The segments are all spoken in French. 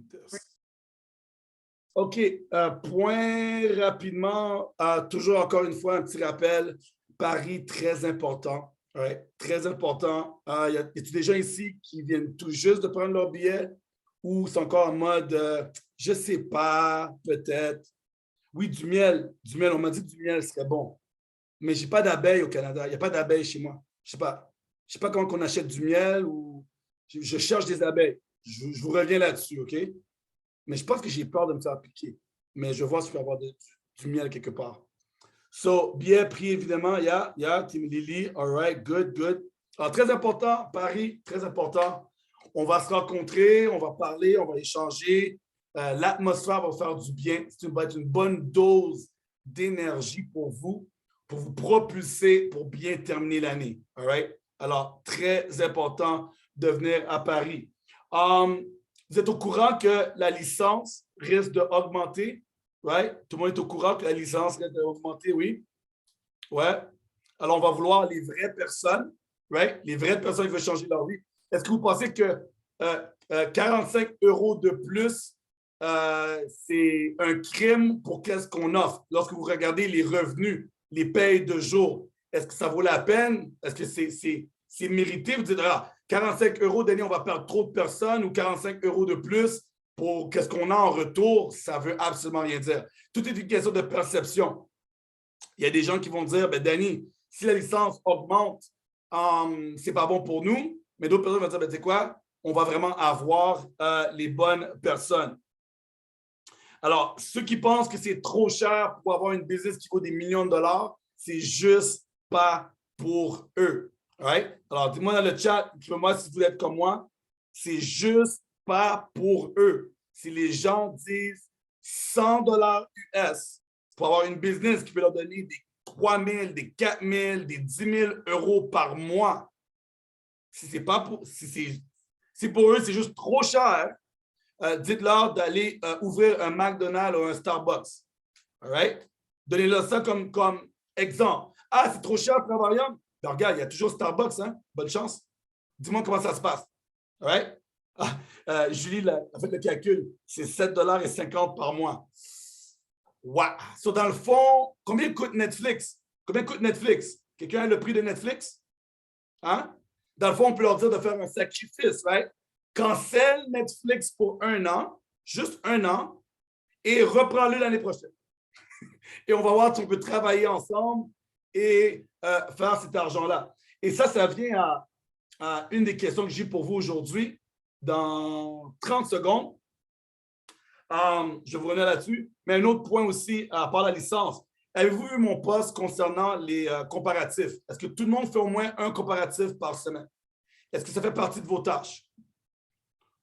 test. OK. Point rapidement. Toujours encore une fois, un petit rappel. Paris, très important. Ouais, très important. Y a-t-il des gens ici qui viennent tout juste de prendre leur billet ou c'est encore en mode je ne sais pas, peut-être. Oui, du miel. Du miel, on m'a dit que du miel serait bon. Mais je n'ai pas d'abeilles au Canada. Il n'y a pas d'abeilles chez moi. Je ne sais pas. Je sais pas comment on achète du miel ou je cherche des abeilles. Je vous reviens là-dessus, OK? Mais je pense que j'ai peur de me faire piquer. Mais je vois s'il peut y avoir du miel quelque part. So, billet pris, évidemment. Yeah, Team Lily. All right, good, good. Alors, très important, Paris, très important. On va se rencontrer, on va parler, on va échanger. L'atmosphère va faire du bien. Ça va être une bonne dose d'énergie pour vous propulser pour bien terminer l'année. All right? Alors, très important de venir à Paris. Vous êtes au courant que la licence risque d'augmenter? Right? Tout le monde est au courant que la licence risque d'augmenter, oui? Ouais. Alors, on va vouloir les vraies personnes, right? Les vraies personnes qui veulent changer leur vie. Est-ce que vous pensez que 45 € de plus, c'est un crime pour qu'est-ce qu'on offre? Lorsque vous regardez les revenus, les payes de jour, est-ce que ça vaut la peine? Est-ce que c'est mérité? Vous dites, 45 € d'année, on va perdre trop de personnes ou 45 € de plus pour qu'est-ce qu'on a en retour? Ça ne veut absolument rien dire. Tout est une question de perception. Il y a des gens qui vont dire, ben Danny, si la licence augmente, c'est pas bon pour nous. Mais d'autres personnes vont dire, ben tu sais quoi, on va vraiment avoir les bonnes personnes. Alors, ceux qui pensent que c'est trop cher pour avoir une business qui vaut des millions de dollars, c'est juste pas pour eux. Right? Alors, dis-moi dans le chat, dites-moi si vous êtes comme moi, c'est juste pas pour eux. Si les gens disent 100 $ US pour avoir une business qui peut leur donner des 3 000, des 4 000, des 10 000 € par mois, si c'est pas pour, si pour eux, c'est juste trop cher, dites-leur d'aller ouvrir un McDonald's ou un Starbucks. All right? Donnez-leur ça comme exemple. Ah, c'est trop cher pour avoir rien? Ben, regarde, il y a toujours Starbucks, hein? Bonne chance. Dis-moi comment ça se passe. All right? Julie a fait le calcul. C'est 7,50 $ par mois. Wow! So, dans le fond, combien coûte Netflix? Combien coûte Netflix? Quelqu'un a le prix de Netflix? Hein? Dans le fond, on peut leur dire de faire un sacrifice, right? Cancelle Netflix pour 1 an, juste 1 an, et reprends-le l'année prochaine. Et on va voir si on peut travailler ensemble et faire cet argent-là. Et ça vient à une des questions que j'ai pour vous aujourd'hui. Dans 30 secondes, je vous reviens là-dessus. Mais un autre point aussi, à part la licence. Avez-vous vu mon post concernant les comparatifs? Est-ce que tout le monde fait au moins un comparatif par semaine? Est-ce que ça fait partie de vos tâches?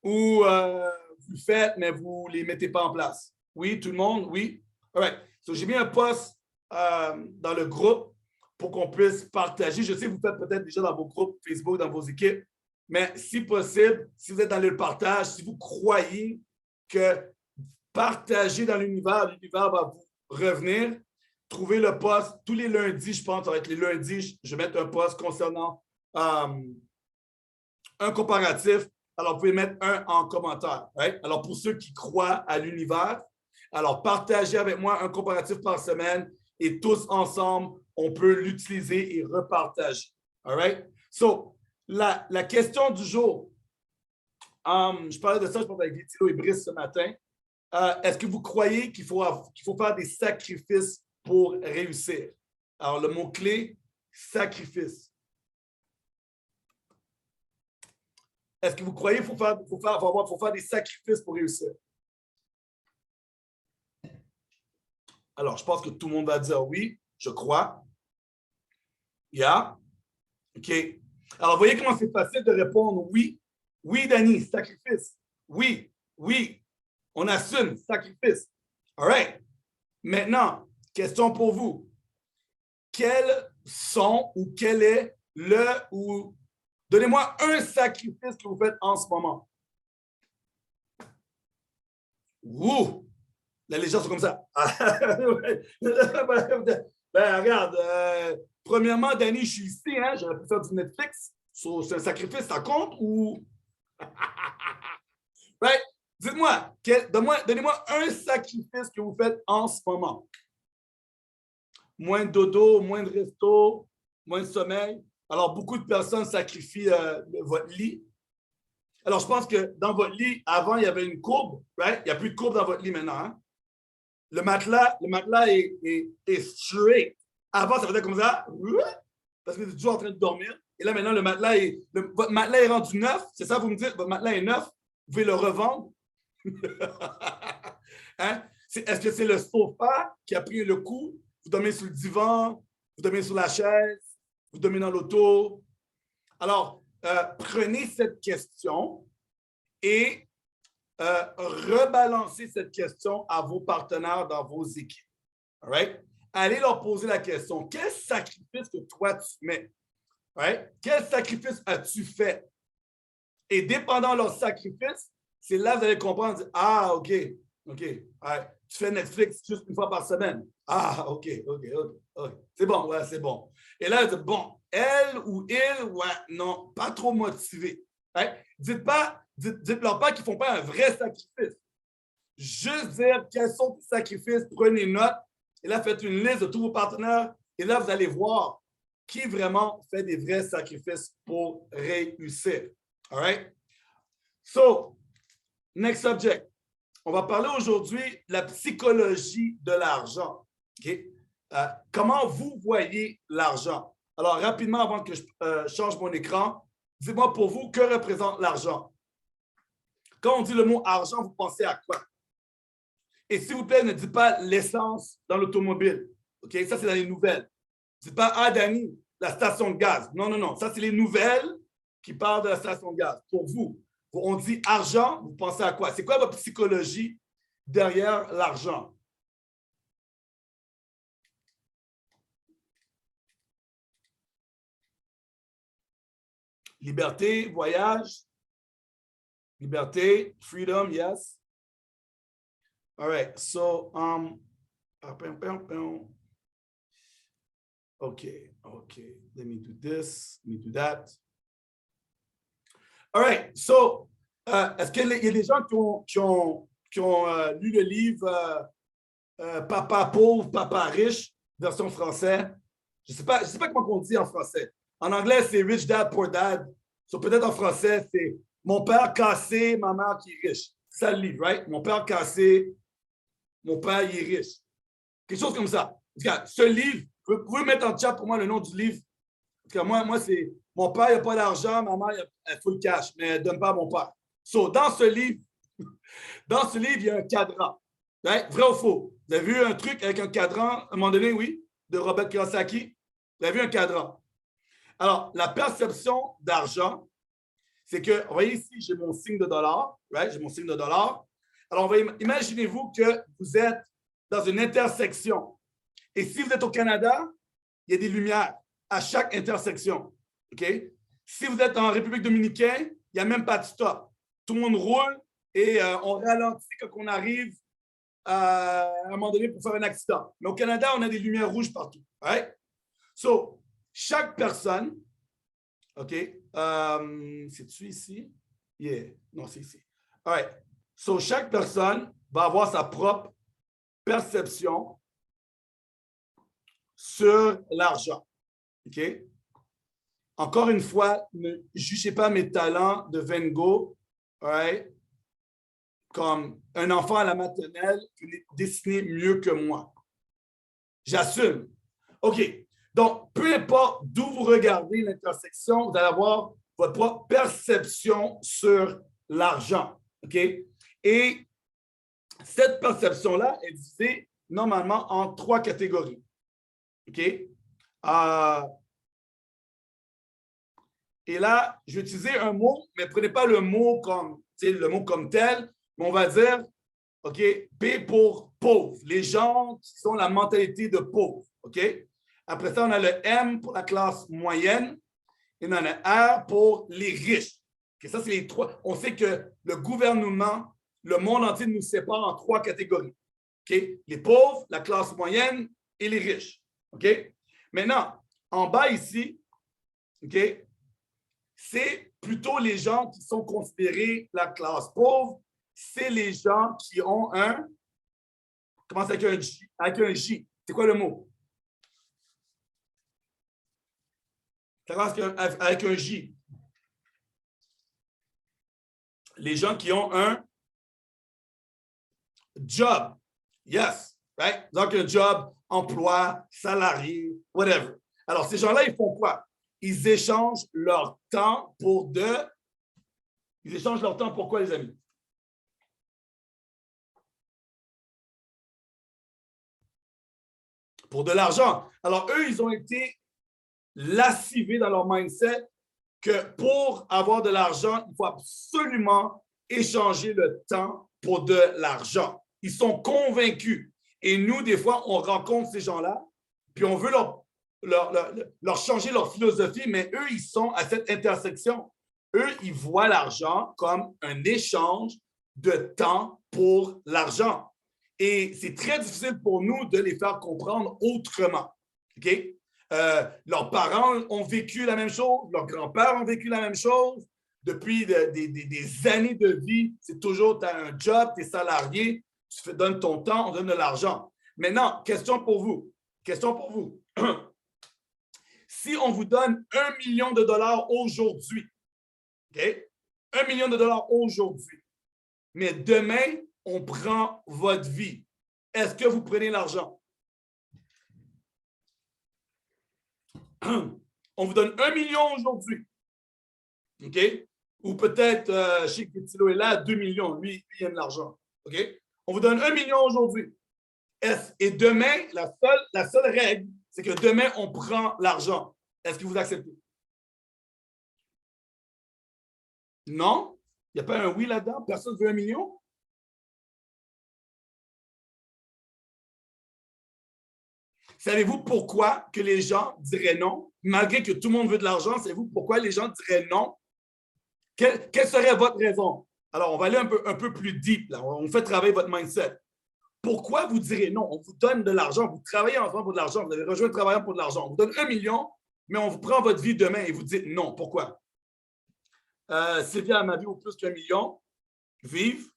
Ou vous le faites, mais vous ne les mettez pas en place? Oui, tout le monde? Oui? All right. So, j'ai mis un post dans le groupe pour qu'on puisse partager. Je sais que vous faites peut-être déjà dans vos groupes Facebook, dans vos équipes, mais si possible, si vous êtes dans le partage, si vous croyez que partager dans l'univers va vous revenir, trouvez le post tous les lundis, je pense, ça va être les lundis, je vais mettre un post concernant un comparatif. Alors, vous pouvez mettre un en commentaire. Right? Alors, pour ceux qui croient à l'univers, alors partagez avec moi un comparatif par semaine et tous ensemble, on peut l'utiliser et repartager. All right? So, la question du jour, je parlais de ça, je parlais avec Vitilo et Brice ce matin. Est-ce que vous croyez qu'il faut faire des sacrifices pour réussir? Alors, le mot-clé, sacrifice. Est-ce que vous croyez qu'il faut faire des sacrifices pour réussir? Alors, je pense que tout le monde va dire oui, je crois. Yeah. OK. Alors, vous voyez comment c'est facile de répondre oui. Oui, Danny, sacrifice. Oui, oui. On assume, sacrifice. All right. Maintenant, question pour vous. Quels sont ou quel est donnez-moi un sacrifice que vous faites en ce moment. Ouh! Là, les gens sont comme ça. Ben, regarde, premièrement, Danny, je suis ici, hein, j'aurais pu faire du Netflix. C'est un sacrifice, ça compte ou. Right? Dites-moi, donnez-moi un sacrifice que vous faites en ce moment. Moins de dodo, moins de resto, moins de sommeil. Alors, beaucoup de personnes sacrifient votre lit. Alors, je pense que dans votre lit, avant, il y avait une courbe, right? Il n'y a plus de courbe dans votre lit maintenant. Hein? Le matelas est straight. Avant, ça faisait comme ça, parce que vous êtes toujours en train de dormir. Et là, maintenant, votre matelas est rendu neuf. C'est ça, vous me dites? Votre matelas est neuf. Vous pouvez le revendre. Hein? Est-ce que c'est le sofa qui a pris le coup? Vous dormez sur le divan, vous dormez sur la chaise, vous dormez dans l'auto. Alors, prenez cette question et rebalancez cette question à vos partenaires dans vos équipes. All right? Allez leur poser la question. Quel sacrifice que toi tu mets? Right? Quel sacrifice as-tu fait? Et dépendant de leur sacrifice, c'est là que vous allez comprendre. Ah, OK. Right. Tu fais Netflix juste une fois par semaine. Ah, OK. C'est bon, ouais, c'est bon. Et là, bon, elle ou il, ouais, non, pas trop motivé. Right? Dites-leur pas qu'ils ne font pas un vrai sacrifice. Juste dire quels sont les sacrifices, prenez note. Et là, faites une liste de tous vos partenaires. Et là, vous allez voir qui vraiment fait des vrais sacrifices pour réussir. All right? So, next subject. On va parler aujourd'hui de la psychologie de l'argent. Okay? Comment vous voyez l'argent? Alors, rapidement, avant que je change mon écran, dites-moi pour vous, que représente l'argent? Quand on dit le mot argent, vous pensez à quoi? Et s'il vous plaît, ne dites pas l'essence dans l'automobile. OK? Ça, c'est dans les nouvelles. Ne dites pas, ah, Danny, la station de gaz. Non. Ça, c'est les nouvelles qui parlent de la station de gaz. Pour vous, on dit argent, vous pensez à quoi? C'est quoi votre psychologie derrière l'argent? Liberté, voyage. Liberté, freedom, yes. All right, so, okay, let me do this, let me do that. All right, so, est-ce qu'il y a des gens qui ont lu le livre Papa pauvre, papa riche, version français? Je ne sais pas comment on dit en français. En anglais, c'est Rich Dad, Poor Dad. So, peut-être en français, c'est Mon père cassé, ma mère qui est riche. Ça le livre, right? Mon père cassé, mon père il est riche. Quelque chose comme ça. Ce livre, vous pouvez mettre en chat pour moi le nom du livre. Parce que moi c'est Mon père, il n'a pas d'argent, ma mère, elle full cash, mais elle ne donne pas à mon père. So, dans ce livre, il y a un cadran. Right? Vrai ou faux? Vous avez vu un truc avec un cadran, à un moment donné, oui, de Robert Kiyosaki? Vous avez vu un cadran. Alors, la perception d'argent, c'est que, vous voyez ici, j'ai mon signe de dollar, right? J'ai mon signe de dollar. Alors, imaginez-vous que vous êtes dans une intersection. Et si vous êtes au Canada, il y a des lumières à chaque intersection. OK? Si vous êtes en République dominicaine, il n'y a même pas de stop. Tout le monde roule et on ralentit quand on arrive à un moment donné pour faire un accident. Mais au Canada, on a des lumières rouges partout. Right? So, chaque personne, OK, c'est-tu ici? Yeah, non, c'est ici. All right. So, chaque personne va avoir sa propre perception sur l'argent. OK? Encore une fois, ne jugez pas mes talents de Van Gogh, right? Comme un enfant à la maternelle qui dessine mieux que moi. J'assume. OK. Donc, peu importe d'où vous regardez l'intersection, vous allez avoir votre propre perception sur l'argent. OK? Et cette perception-là est divisée normalement en 3 catégories. OK? Et là, je vais utiliser un mot, mais prenez pas le mot comme tel, mais on va dire, OK, P pour pauvre, les gens qui ont la mentalité de pauvre. OK? Après ça, on a le M pour la classe moyenne et on a le R pour les riches. Okay? Ça, c'est les 3. On sait que le gouvernement, le monde entier nous sépare en 3 catégories. OK? Les pauvres, la classe moyenne et les riches. OK? Maintenant, en bas ici, OK, c'est plutôt les gens qui sont considérés la classe pauvre c'est les gens qui ont un, commence avec un J, avec un J. C'est quoi le mot? Ça commence avec un J. Les gens qui ont un job. Yes, right? Donc, un job, emploi, salarié, whatever. Alors, ces gens-là, ils font quoi? Ils échangent leur temps pour de... Ils échangent leur temps pour quoi, les amis? Pour de l'argent. Alors, eux, ils ont été lascivés dans leur mindset que pour avoir de l'argent, il faut absolument échanger le temps pour de l'argent. Ils sont convaincus. Et nous, des fois, on rencontre ces gens-là, puis on veut leur changer leur philosophie, mais eux, ils sont à cette intersection. Eux, ils voient l'argent comme un échange de temps pour l'argent. Et c'est très difficile pour nous de les faire comprendre autrement. OK? Leurs parents ont vécu la même chose, leurs grands-pères ont vécu la même chose. Depuis des années de vie, c'est toujours, tu as un job, tu es salarié, tu donnes ton temps, on donne de l'argent. Maintenant, question pour vous. Question pour vous. Si on vous donne 1 million de dollars aujourd'hui, OK? 1 million de dollars aujourd'hui, mais demain, on prend votre vie. Est-ce que vous prenez l'argent? On vous donne 1 million aujourd'hui. OK? Ou peut-être, je sais que Tilo est là, 2 millions. Lui, il aime l'argent. OK? On vous donne 1 million aujourd'hui. Et demain, la seule règle, c'est que demain, on prend l'argent. Est-ce que vous acceptez? Non? Il n'y a pas un oui là-dedans? Personne ne veut 1 million? Savez-vous pourquoi que les gens diraient non? Malgré que tout le monde veut de l'argent, savez-vous pourquoi les gens diraient non? Quelle serait votre raison? Alors, on va aller un peu plus deep. Là. On fait travailler votre mindset. Pourquoi vous direz non? On vous donne de l'argent, vous travaillez ensemble pour de l'argent, vous avez rejoint le travailleur pour de l'argent. On vous donne 1 million, mais on vous prend votre vie demain et vous dites non. Pourquoi? Sylvia, ma vie vaut plus qu'1 million. Vive,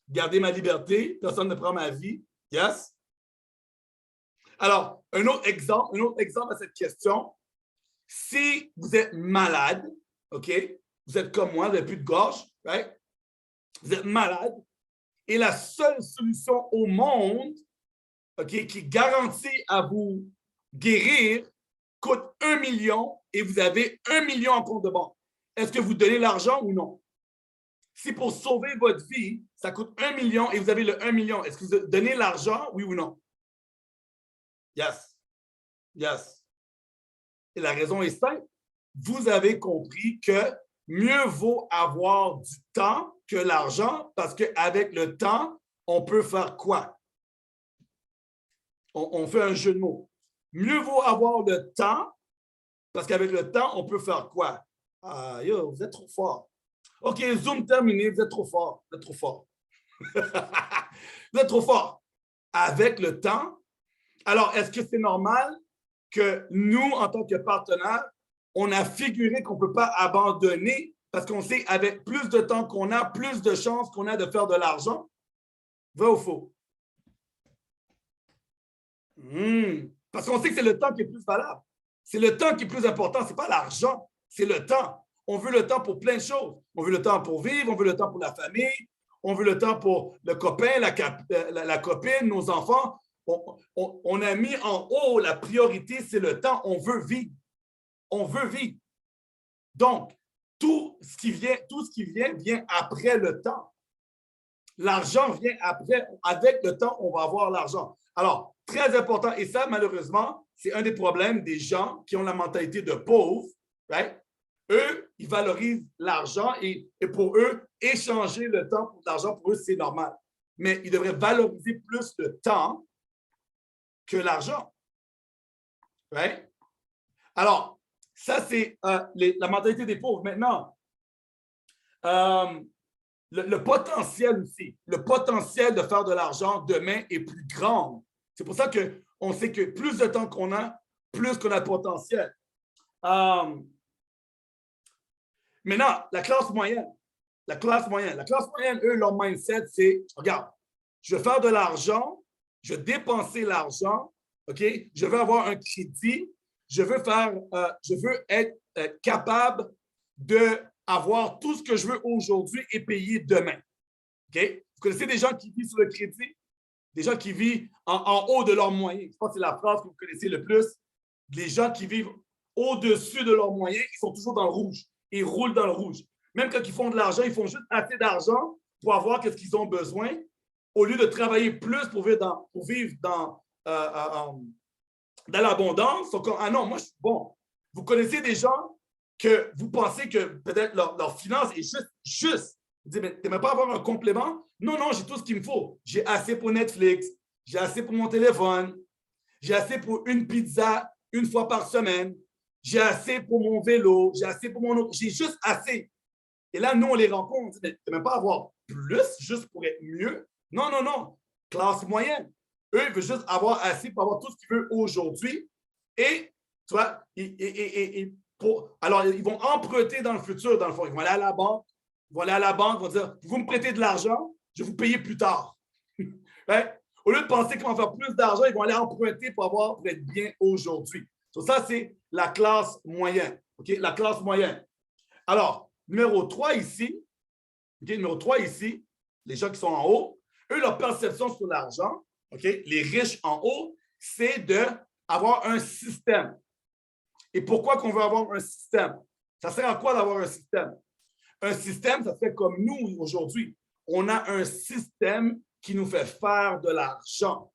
garder ma liberté, personne ne prend ma vie. Yes? Alors, un autre exemple à cette question. Si vous êtes malade, OK? Vous êtes comme moi, vous n'avez plus de gorge, right? Vous êtes malade, et la seule solution au monde, OK, qui garantit à vous guérir coûte 1 million et vous avez 1 million en compte de banque. Est-ce que vous donnez l'argent ou non? Si pour sauver votre vie, ça coûte 1 million et vous avez le 1 million, est-ce que vous donnez l'argent, oui ou non? Yes. Yes. Et la raison est simple. Vous avez compris que mieux vaut avoir du temps que l'argent parce qu'avec le temps, on peut faire quoi? On fait un jeu de mots. Mieux vaut avoir le temps parce qu'avec le temps, on peut faire quoi? Ah, yo, vous êtes trop fort. OK, Zoom terminé, vous êtes trop fort. Vous êtes trop fort. Vous êtes trop fort. Avec le temps, alors est-ce que c'est normal que nous, en tant que partenaires, on a figuré qu'on ne peut pas abandonner parce qu'on sait avec plus de temps qu'on a, plus de chances qu'on a de faire de l'argent? Vrai ou faux? Parce qu'on sait que c'est le temps qui est plus valable. C'est le temps qui est plus important. Ce n'est pas l'argent, c'est le temps. On veut le temps pour plein de choses. On veut le temps pour vivre, on veut le temps pour la famille, on veut le temps pour le copain, la copine, nos enfants. On a mis en haut la priorité, c'est le temps. On veut vivre. On veut vivre. Donc, tout ce qui vient après le temps. L'argent vient après. Avec le temps, on va avoir l'argent. Alors, très important. Et ça, malheureusement, c'est un des problèmes des gens qui ont la mentalité de pauvre. Right? Eux, ils valorisent l'argent et pour eux, échanger le temps pour l'argent, pour eux, c'est normal. Mais ils devraient valoriser plus le temps que l'argent. Right? Alors, ça, c'est la mentalité des pauvres. Maintenant, le potentiel aussi, le potentiel de faire de l'argent demain est plus grand. C'est pour ça qu'on sait que plus de temps qu'on a, plus qu'on a de potentiel. Maintenant, la classe moyenne. La classe moyenne. La classe moyenne, eux, leur mindset, c'est, regarde, je veux faire de l'argent, je veux dépenser l'argent, OK? Je veux avoir un crédit, je veux être capable d'avoir tout ce que je veux aujourd'hui et payer demain. OK? Vous connaissez des gens qui vivent sur le crédit? Des gens qui vivent en haut de leurs moyens. Je pense que c'est la phrase que vous connaissez le plus. Les gens qui vivent au-dessus de leurs moyens, ils sont toujours dans le rouge. Ils roulent dans le rouge. Même quand ils font de l'argent, ils font juste assez d'argent pour avoir ce qu'ils ont besoin, au lieu de travailler plus pour vivre dans l'abondance. Sont comme, ah non, moi, je suis bon. Vous connaissez des gens que vous pensez que peut-être leur finance est juste. Vous dites, mais tu n'aimerais pas avoir un complément? Non, non, j'ai tout ce qu'il me faut. J'ai assez pour Netflix, j'ai assez pour mon téléphone, j'ai assez pour une pizza une fois par semaine, j'ai assez pour mon vélo, j'ai assez pour mon autre, j'ai juste assez. Et là, nous, on les rencontre, on dit, mais tu ne même pas avoir plus juste pour être mieux? Non, non, non. Classe moyenne. Eux, ils veulent juste avoir assez pour avoir tout ce qu'ils veulent aujourd'hui. Et, tu vois, alors, ils vont emprunter dans le futur, dans le fond. Ils vont aller à la banque, ils vont dire, vous me prêtez de l'argent, je vais vous payer plus tard. Right? Au lieu de penser qu'ils vont faire plus d'argent, ils vont aller emprunter pour être bien aujourd'hui. Donc, ça, c'est la classe moyenne. OK? La classe moyenne. Alors, numéro 3 ici, okay, numéro 3 ici, les gens qui sont en haut, eux, leur perception sur l'argent, okay, les riches en haut, c'est d'avoir un système. Et pourquoi qu'on veut avoir un système? Ça sert à quoi d'avoir un système? Un système, ça fait comme nous aujourd'hui. On a un système qui nous fait faire de l'argent.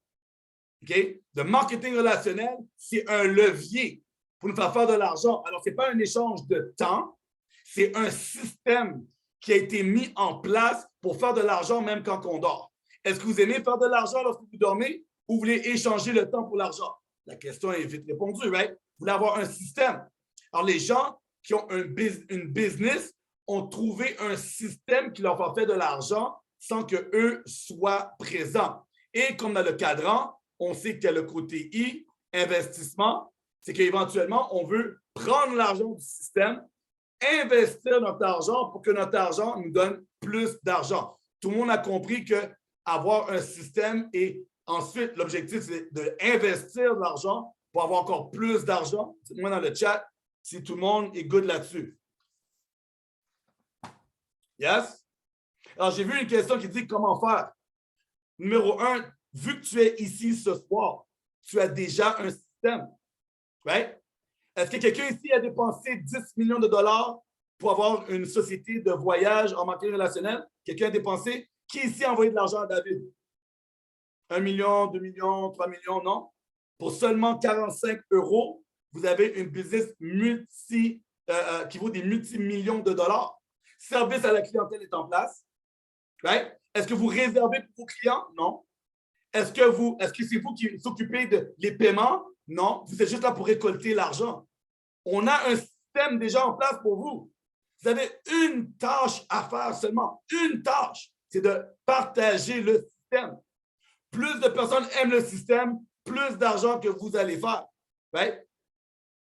Okay? Le marketing relationnel, c'est un levier pour nous faire de l'argent. Alors, ce n'est pas un échange de temps, c'est un système qui a été mis en place pour faire de l'argent même quand on dort. Est-ce que vous aimez faire de l'argent lorsque vous dormez ou vous voulez échanger le temps pour l'argent? La question est vite répondue, right? Vous voulez avoir un système. Alors, les gens qui ont une business ont trouvé un système qui leur fait de l'argent sans qu'eux soient présents. Et comme dans le cadran, on sait qu'il y a le côté I, investissement, c'est qu'éventuellement, on veut prendre l'argent du système, investir notre argent pour que notre argent nous donne plus d'argent. Tout le monde a compris qu'avoir un système et ensuite, l'objectif, c'est d'investir de l'argent pour avoir encore plus d'argent. Dites-moi dans le chat si tout le monde est good là-dessus. Yes? Alors, j'ai vu une question qui dit comment faire. Numéro 1, vu que tu es ici ce soir, tu as déjà un système. Right? Est-ce que quelqu'un ici a dépensé 10 millions de dollars pour avoir une société de voyage en marketing relationnel? Quelqu'un a dépensé? Qui ici a envoyé de l'argent à David? 1 million, 2 millions, 3 millions, non? Pour seulement 45 €, vous avez une business qui vaut des multimillions de dollars. Service à la clientèle est en place. Right? Est-ce que vous réservez pour vos clients? Non. Est-ce que c'est vous qui vous occupez des paiements? Non. Vous êtes juste là pour récolter l'argent. On a un système déjà en place pour vous. Vous avez une tâche à faire seulement. Une tâche. C'est de partager le système. Plus de personnes aiment le système, plus d'argent que vous allez faire. Right?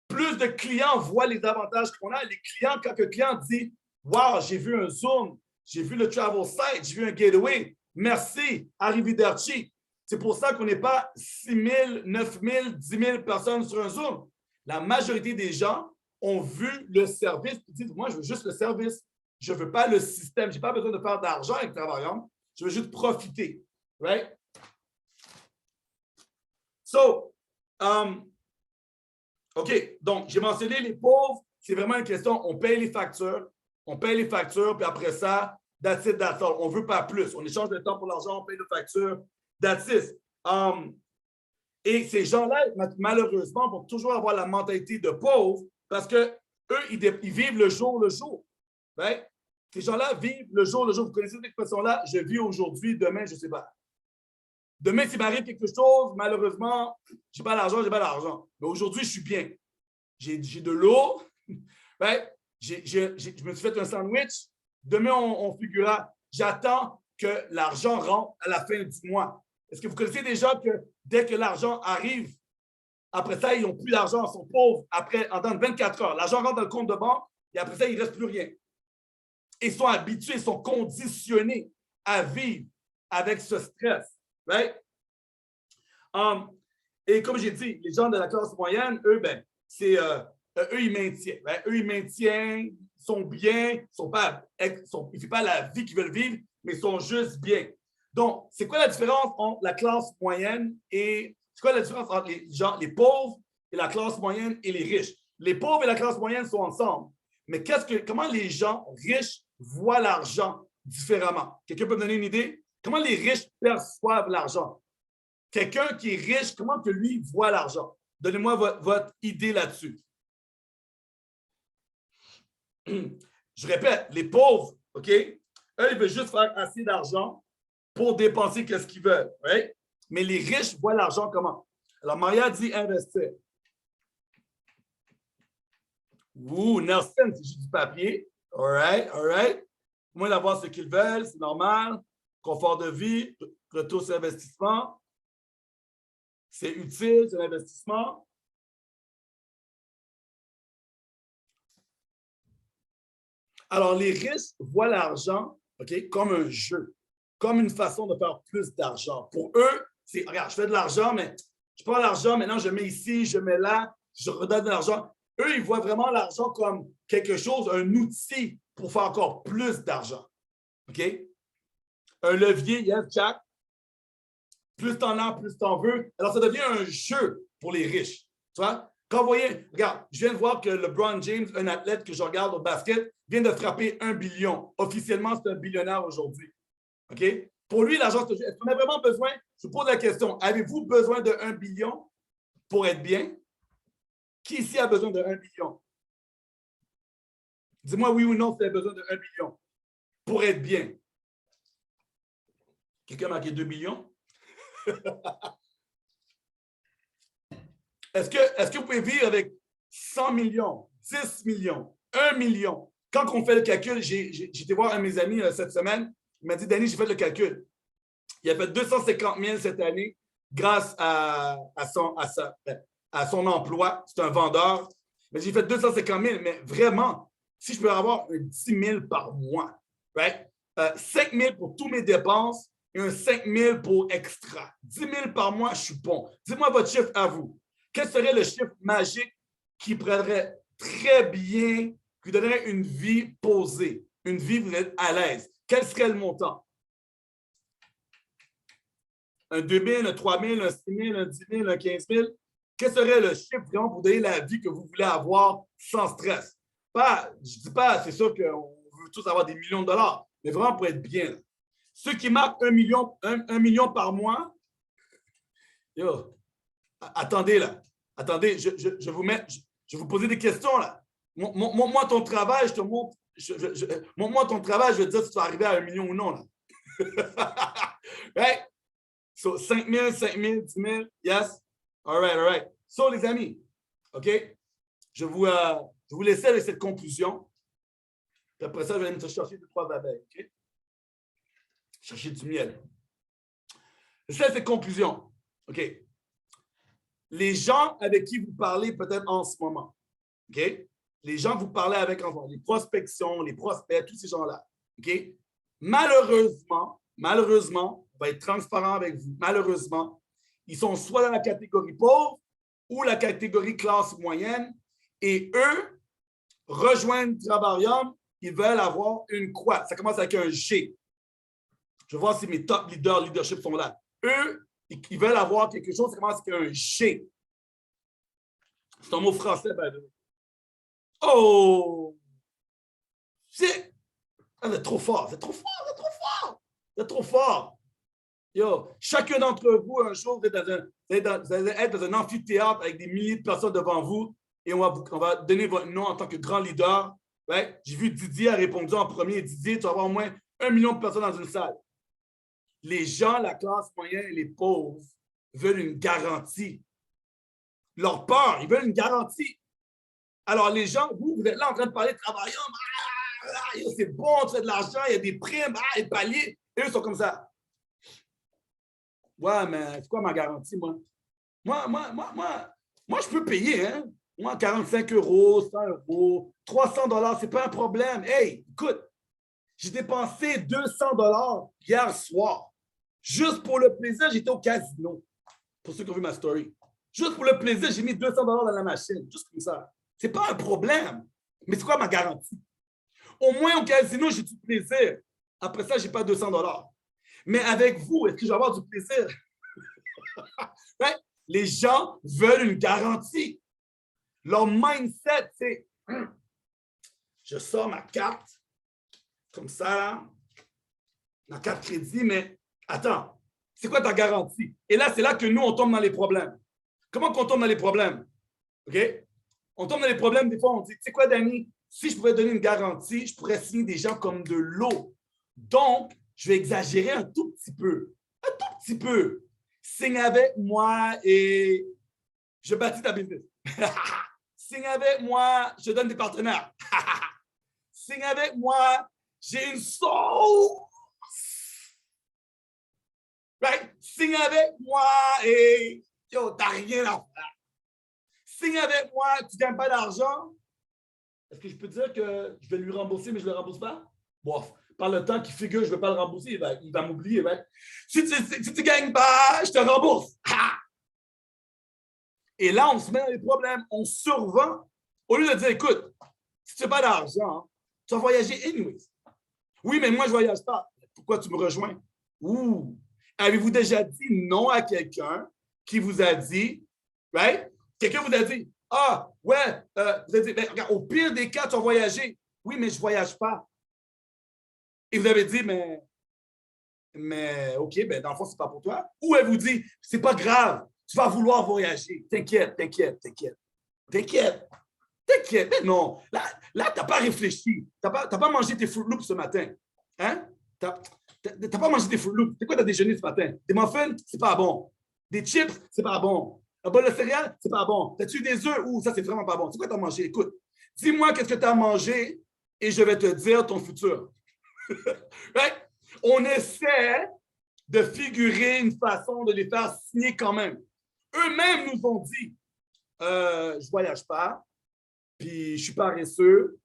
Plus de clients voient les avantages qu'on a. Les clients, quand le client dit « Wow, j'ai vu un Zoom, j'ai vu le travel site, j'ai vu un gateway. Merci, arrivederci. » C'est pour ça qu'on n'est pas 6 000, 9 000, 10 000 personnes sur un Zoom. La majorité des gens ont vu le service et disent « Moi, je veux juste le service. Je ne veux pas le système. Je n'ai pas besoin de faire d'argent avec Travaillons. Je veux juste profiter. » Right? So, OK. Donc, j'ai mentionné les pauvres. C'est vraiment une question. On paye les factures. On paye les factures, puis après ça, that's it, that's all. On ne veut pas plus. On échange le temps pour l'argent, on paye les factures. That's it. Et ces gens-là, malheureusement, vont toujours avoir la mentalité de pauvre parce qu'eux, ils vivent le jour le jour. Right? Ces gens-là vivent le jour le jour. Vous connaissez cette expression-là? Je vis aujourd'hui, demain, je ne sais pas. Demain, s'il m'arrive quelque chose, malheureusement, je n'ai pas l'argent, je n'ai pas l'argent. Mais aujourd'hui, je suis bien. J'ai de l'eau. Right? Je me suis fait un sandwich. Demain, on figurera. J'attends que l'argent rentre à la fin du mois. Est-ce que vous connaissez des gens que dès que l'argent arrive, après ça, ils n'ont plus d'argent, ils sont pauvres en dans 24 heures. L'argent rentre dans le compte de banque et après ça, il ne reste plus rien. Ils sont habitués, ils sont conditionnés à vivre avec ce stress. Right? Et comme j'ai dit, les gens de la classe moyenne, eux, ben, eux, ils maintiennent. Ben, eux, ils maintiennent, ils sont bien, ils ne vivent pas la vie qu'ils veulent vivre, mais ils sont juste bien. Donc, c'est quoi la différence entre la classe moyenne et c'est quoi la différence entre les pauvres et la classe moyenne et les riches? Les pauvres et la classe moyenne sont ensemble. Mais comment les gens riches voient l'argent différemment? Quelqu'un peut me donner une idée? Comment les riches perçoivent l'argent? Quelqu'un qui est riche, comment que lui voit l'argent? Donnez-moi votre idée là-dessus. Je répète, les pauvres, OK? Eux, ils veulent juste faire assez d'argent pour dépenser ce qu'ils veulent, right? Mais les riches voient l'argent comment? Alors, Maria dit investir. Ouh, Nelson, c'est juste du papier. All right, all right. Moins d'avoir ce qu'ils veulent, c'est normal. Confort de vie, retour sur investissement. C'est utile, c'est l'investissement. Alors, les riches voient l'argent, OK, comme un jeu, comme une façon de faire plus d'argent. Pour eux, c'est, regarde, je fais de l'argent, mais je prends l'argent, maintenant je mets ici, je mets là, je redonne de l'argent. Eux, ils voient vraiment l'argent comme quelque chose, un outil pour faire encore plus d'argent. OK? Un levier, yes, Jack. Plus t'en as, plus t'en veux. Alors, ça devient un jeu pour les riches. Tu vois? Quand vous voyez, regarde, je viens de voir que LeBron James, un athlète que je regarde au basket, vient de frapper 1 billion. Officiellement, c'est un billionnaire aujourd'hui. OK? Pour lui, l'argent, c'est un jeu. Est-ce qu'on a vraiment besoin? Je vous pose la question. Avez-vous besoin de 1 billion pour être bien? Qui ici a besoin de 1 billion? Dis-moi oui ou non si tu as besoin de 1 billion pour être bien. Quelqu'un a marqué 2 billions? Est-ce que vous pouvez vivre avec 100 millions, 10 millions, 1 million? Quand on fait le calcul, j'ai été voir un de mes amis cette semaine. Il m'a dit, Danny, j'ai fait le calcul. Il a fait 250 000 cette année grâce à son emploi. C'est un vendeur. Mais j'ai fait 250 000, mais vraiment, si je peux avoir un 10 000 par mois, right? 5 000 pour tous mes dépenses et un 5 000 pour extra. 10 000 par mois, je suis bon. Dis-moi votre chiffre à vous. Quel serait le chiffre magique qui prendrait très bien, qui donnerait une vie posée, une vie vous êtes à l'aise? Quel serait le montant? Un 2 000, un 3 000, un 6 000, un 10 000, un 15 000? Quel serait le chiffre vraiment pour donner la vie que vous voulez avoir sans stress? Pas, je ne dis pas, c'est sûr qu'on veut tous avoir des millions de dollars, mais vraiment pour être bien. Ceux qui marquent 1 million par mois, yo, attendez là, attendez, je vous mets, je vous poser des questions là. Montre-moi ton travail, je te montre, montre-moi ton travail, je vais te dire si tu vas arriver à 1 million ou non là. Right? So, 5 000, 5 000, 10 000, yes? All right, all right. So, les amis, OK? Je vous laisse avec cette conclusion. Puis après ça, je vais aller me chercher 2-3 abeilles, OK? Chercher du miel. C'est cette conclusion, OK? Les gens avec qui vous parlez peut-être en ce moment, OK? Les gens que vous parlez avec en ce moment, les prospections, les prospects, tous ces gens-là, OK? Malheureusement, on va être transparent avec vous, malheureusement, ils sont soit dans la catégorie pauvre ou la catégorie classe moyenne et eux rejoignent Travarium, ils veulent avoir une croix. Ça commence avec un G. Je vais voir si mes top leadership sont là. Eux, ils veulent avoir quelque chose, ça commence avec un G. C'est un mot français, ben. Oh! C'est trop fort, c'est trop fort, c'est trop fort, c'est trop fort. Yo, chacun d'entre vous, un jour, vous allez être dans un amphithéâtre avec des milliers de personnes devant vous et on va donner votre nom en tant que grand leader. Right? J'ai vu Didier a répondu en premier. Didier, tu vas avoir au moins 1 million de personnes dans une salle. Les gens, la classe moyenne et les pauvres veulent une garantie. Leur peur, ils veulent une garantie. Alors, les gens, vous êtes là en train de parler de travail. C'est bon, tu fais de l'argent, il y a des primes, et paliers. Et eux sont comme ça. Ouais, mais c'est quoi ma garantie, moi? Moi, je peux payer, hein? Moi, 45 €, 100 €, 300 $, c'est pas un problème. Hey, écoute, J'ai dépensé 200 $ hier soir. Juste pour le plaisir, j'étais au casino. Pour ceux qui ont vu ma story. Juste pour le plaisir, j'ai mis 200 $ dans la machine. Juste comme ça. Ce n'est pas un problème. Mais c'est quoi ma garantie? Au moins au casino, j'ai du plaisir. Après ça, je n'ai pas 200 $. Mais avec vous, est-ce que je vais avoir du plaisir? Right? Les gens veulent une garantie. Leur mindset, c'est je sors ma carte comme ça, ma carte crédit, mais attends, c'est quoi ta garantie? Et là, c'est là que nous, on tombe dans les problèmes. Comment qu'on tombe dans les problèmes? OK? On tombe dans les problèmes, des fois, on dit, tu sais quoi, Danny? Si je pouvais donner une garantie, je pourrais signer des gens comme de l'eau. Donc, je vais exagérer un tout petit peu. Un tout petit peu. Signe avec moi et je bâtis ta business. Signe avec moi, je donne des partenaires. Signe avec moi, j'ai une sauce. Right? Signe avec moi et yo, t'as rien à faire. Signe avec moi, tu ne gagnes pas d'argent. Est-ce que je peux dire que je vais lui rembourser, mais je ne le rembourse pas? Bof. Par le temps qu'il figure, je ne vais pas le rembourser, il va m'oublier. Right? Si tu ne gagnes pas, je te rembourse. Ha! Et là, on se met dans les problèmes. On survend. Au lieu de dire, écoute, si tu n'as pas d'argent, tu vas voyager anyways. Oui, mais moi, je ne voyage pas. Pourquoi tu me rejoins? Ouh! Avez-vous déjà dit non à quelqu'un qui vous a dit, right? Quelqu'un vous a dit, ah, ouais, vous avez dit, ben, regarde, au pire des cas, tu vas voyager. Oui, mais je ne voyage pas. Et vous avez dit, mais OK, ben, dans le fond, ce n'est pas pour toi. Ou elle vous dit, c'est pas grave, tu vas vouloir voyager. T'inquiète, t'inquiète, t'inquiète. T'inquiète. T'inquiète. Mais non, là tu n'as pas réfléchi. Tu n'as pas mangé tes Fruit Loops ce matin. Hein? Tu n'as pas mangé tes Fruit Loops. C'est quoi tu as déjeuné ce matin? Des muffins, c'est pas bon. Des chips, c'est pas bon. Un bol de céréales, c'est pas bon. T'as-tu des œufs? Ouh, ça, c'est vraiment pas bon. C'est quoi tu as mangé? Écoute, dis-moi qu'est-ce que tu as mangé et je vais te dire ton futur. Right? On essaie de figurer une façon de les faire signer quand même. Eux-mêmes nous ont dit, je ne voyage pas, puis je suis paresseux.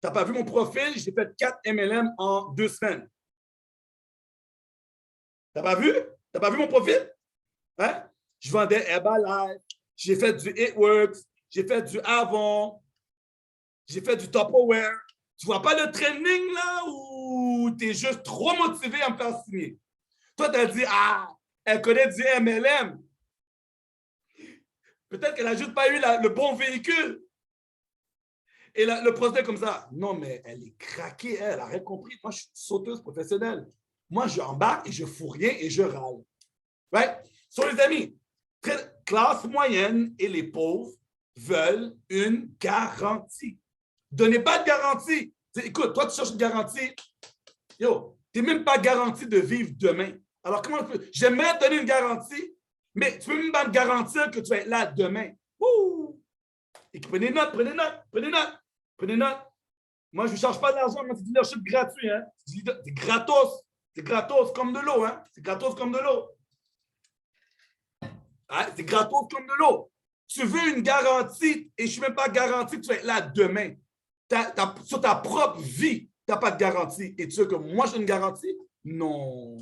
Tu n'as pas vu mon profil? J'ai fait 4 MLM en 2 semaines. Tu n'as pas vu? Tu n'as pas vu mon profil? Hein? Je vendais Herbalife, j'ai fait du It-Works, j'ai fait du Avon, j'ai fait du Tupperware. Tu ne vois pas le training là où tu es juste trop motivé à me faire signer? Toi, tu as dit, ah, elle connaît du MLM. Peut-être qu'elle n'a juste pas eu le bon véhicule. Et le prospect comme ça, non, mais elle est craquée, elle a rien compris. Moi, je suis une sauteuse professionnelle. Moi, j'embarque et je fous rien et je râle. Right? So, les amis, classe moyenne et les pauvres veulent une garantie. Donnez pas de garantie. Écoute, toi, tu cherches une garantie. Yo, tu n'es même pas garanti de vivre demain. Alors, comment tu peux? J'aimerais te donner une garantie, mais tu peux même pas me garantir que tu vas être là demain. Ouh! Et prenez note, prenez note, prenez note, prenez note. Moi, je ne charge pas d'argent, moi, c'est du leadership gratuit. Hein? C'est gratos. C'est gratos comme de l'eau. Hein? C'est gratos comme de l'eau. Hein? C'est gratos comme de l'eau. Tu veux une garantie et je ne suis même pas garanti que tu vas être là demain. Sur ta propre vie, tu n'as pas de garantie. Et tu veux que moi, j'ai une garantie? Non.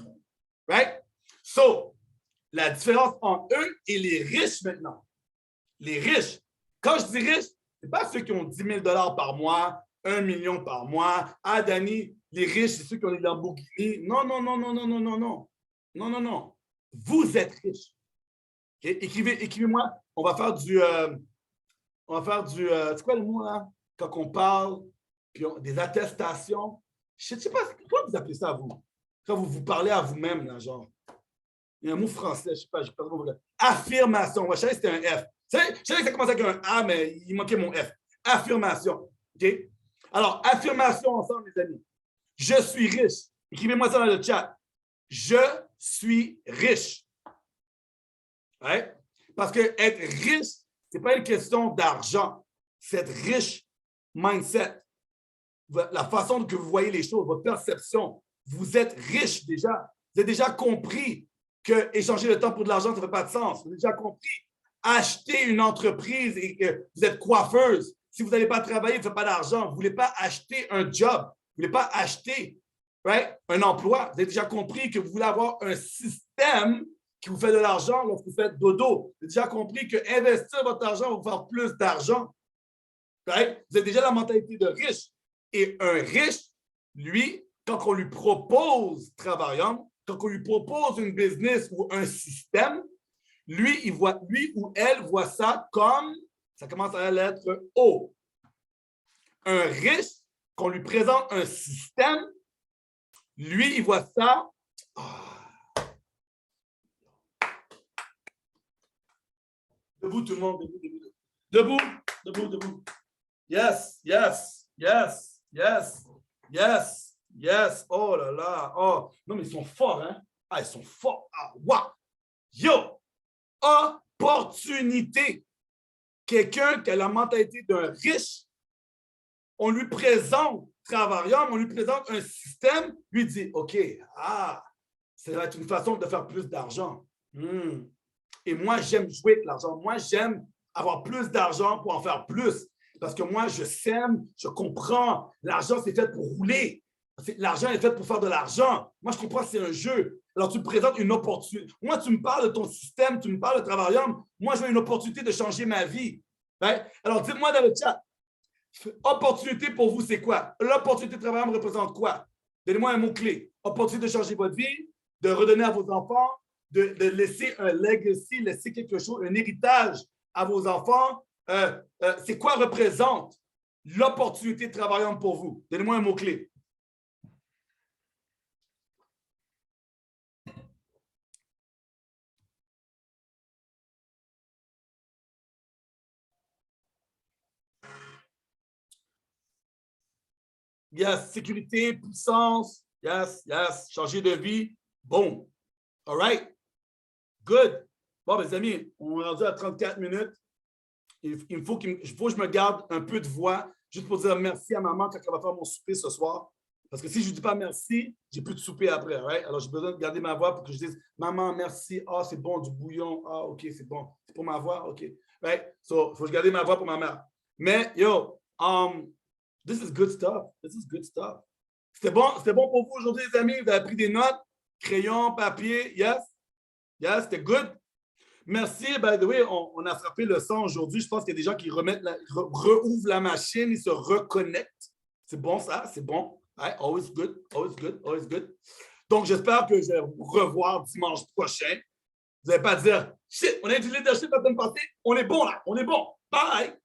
Right? So, la différence entre eux et les riches maintenant. Les riches. Quand je dis riches, ce n'est pas ceux qui ont 10 000 $ par mois, 1 million par mois. Ah, Danny, les riches, c'est ceux qui ont des Lamborghini. Non, non, non, non, non, non, non, non. Non, non, non. Vous êtes riches. Okay? Écrivez-moi. On va faire du... c'est quoi le mot, là? Quand on parle, puis des attestations. Je ne sais pas, comment vous appelez ça, vous? Quand vous parlez à vous-même, là, genre. Il y a un mot français, je ne sais pas, je ne sais pas comment vous l'appelez. Affirmation. Je savais que c'était un F. Je savais que ça commençait avec un A, mais il manquait mon F. Affirmation. OK? Alors, affirmation ensemble, les amis. Je suis riche. Écrivez-moi ça dans le chat. Je suis riche. Ouais? Parce que être riche, ce n'est pas une question d'argent. C'est être riche mindset. La façon que vous voyez les choses, votre perception. Vous êtes riche déjà. Vous avez déjà compris que échanger le temps pour de l'argent, ça ne fait pas de sens. Vous avez déjà compris. Acheter une entreprise et que vous êtes coiffeuse. Si vous n'allez pas travailler, vous ne faites pas d'argent. Vous ne voulez pas acheter un job. voulez pas acheter, right, un emploi. Vous avez déjà compris que vous voulez avoir un système qui vous fait de l'argent lorsque vous faites dodo. Vous avez déjà compris que investir votre argent va vous faire plus d'argent. Right? Vous avez déjà la mentalité de riche. Et un riche, lui, quand on lui propose Travaillant, quand on lui propose une business ou un système, lui ou elle voit ça comme, ça commence à la lettre O. Un riche, qu'on lui présente un système, lui, il voit ça. Debout, tout le monde, debout, debout. Debout, debout, debout. Yes, yes, yes, yes, yes, yes. Oh là là. Oh, non, mais ils sont forts, hein? Ah, ils sont forts. Ah, wow. Yo, opportunité. Quelqu'un qui a la mentalité d'un riche, on lui présente Travaillant, on lui présente un système, lui dit, OK, ça va être une façon de faire plus d'argent. Et moi, j'aime jouer avec l'argent. Moi, j'aime avoir plus d'argent pour en faire plus. Parce que moi, je sème, je comprends. L'argent, c'est fait pour rouler. L'argent est fait pour faire de l'argent. Moi, je comprends que c'est un jeu. Alors, tu me présentes une opportunité. Moi, tu me parles de ton système, tu me parles de Travaillant. Moi, je veux une opportunité de changer ma vie. Right? Alors, dites-moi dans le chat, opportunité pour vous, c'est quoi? L'opportunité de Travaillant représente quoi? Donnez-moi un mot-clé. Opportunité de changer votre vie, de redonner à vos enfants, de laisser un legacy, laisser quelque chose, un héritage à vos enfants. C'est quoi représente l'opportunité de Travaillant pour vous? Donnez-moi un mot-clé. Yes, sécurité, puissance. Yes, yes, changer de vie. Bon. All right. Good. Bon, mes amis, on est rendu à 34 minutes. Il faut que je me garde un peu de voix juste pour dire merci à maman quand elle va faire mon souper ce soir. Parce que si je ne dis pas merci, j'ai plus de souper après. Right? Alors, j'ai besoin de garder ma voix pour que je dise maman, merci. Ah, c'est bon, du bouillon. Ah, OK, c'est bon. C'est pour ma voix. OK. Right? So, il faut que je garde ma voix pour ma mère. Mais, yo, this is good stuff. This is good stuff. C'était bon pour vous aujourd'hui, les amis. Vous avez pris des notes, crayon, papier. Yes? Yes, c'était good. Merci. By the way, on a frappé le son aujourd'hui. Je pense qu'il y a des gens qui rouvrent la machine, ils se reconnectent. C'est bon, ça? C'est bon. Right? Always good, always good, always good. Donc, j'espère que je vais vous revoir dimanche prochain. Vous n'allez pas dire, shit, on a eu du leadership la semaine passée. On est bon, là. On est bon. Bye.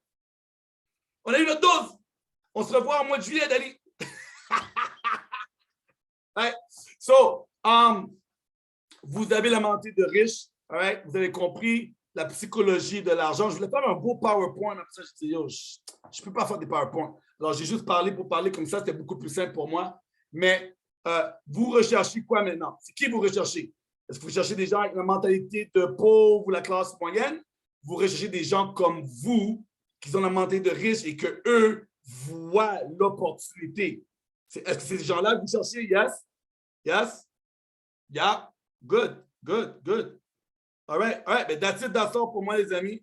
On a eu notre dose. On se revoit au mois de juillet, Dali. Right? So, vous avez la mentalité de riche. Right? Vous avez compris la psychologie de l'argent. Je voulais faire un beau PowerPoint. Après ça, je dis, yo, je ne peux pas faire des PowerPoints. Alors, j'ai juste parlé pour parler comme ça. C'était beaucoup plus simple pour moi. Mais vous recherchez quoi maintenant? C'est qui vous recherchez? Est-ce que vous cherchez des gens avec la mentalité de pauvre ou la classe moyenne? Vous recherchez des gens comme vous qui ont la mentalité de riche et qu'eux voient l'opportunité. Est-ce que c'est ces gens-là que vous cherchez? Yes? Yes? Yeah? Good, good, good. All right, all right. Ben, that's it, that's all pour moi, les amis.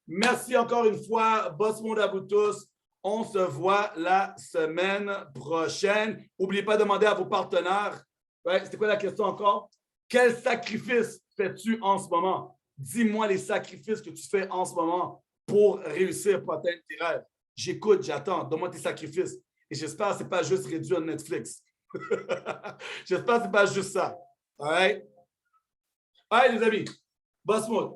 Merci encore une fois. Boss monde à vous tous. On se voit la semaine prochaine. N'oubliez pas de demander à vos partenaires. Ouais, c'était quoi la question encore? Quel sacrifice fais-tu en ce moment? Dis-moi les sacrifices que tu fais en ce moment pour réussir, pour atteindre tes rêves. J'écoute, j'attends. Donne-moi tes sacrifices. Et j'espère que ce n'est pas juste réduire Netflix. J'espère que ce n'est pas juste ça. All right? All right, les amis. Boss mode.